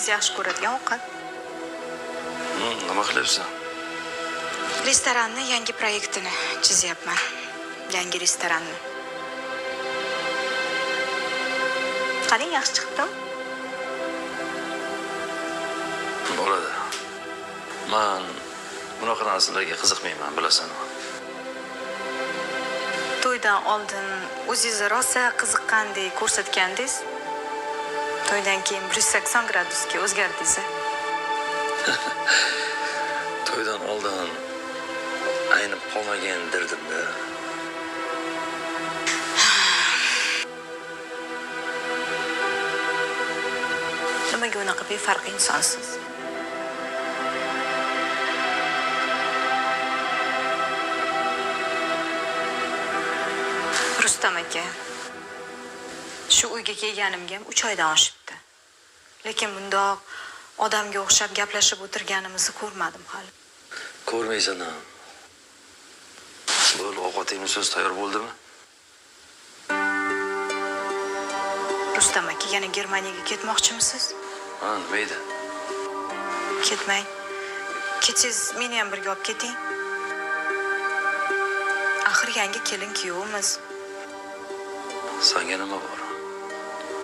siz yaxshi ko'radigan ovqat. Nima qilyapsan? Restoranni yangi proyektini chizyapman. Yangi restoranni. Qarang, yaxshi chiqibdimi? Bo'ladi. Men bunaqa narsalarga qiziqmayman, bilasan. To'ydan oldin o'zingizni rosa qiziqqandek ko'rsatgandingiz. To'ydan keyin 180 gradusga o'zgardingiz. To'ydan oldin aynib qolmagan dirdim-da. Nimaga unaqa befarq insonsiz? Rustam aka, shu uyga kelganimga 3 oydan oshibdi. Lekin bundoq odamga o'xshab gaplashib o'tirganimizni ko'rmadim hali. Ko'rmaysan ham. Bo'l, ovqatingni so'z tayyor bo'ldimi? Rustam aka, yana Germaniyaga ketmoqchimisiz? Ha, nima edi? Ketmang. Ketsangiz meni ham birga olib keting. Axir yangi kelin kuyovimiz. Senga nima bor?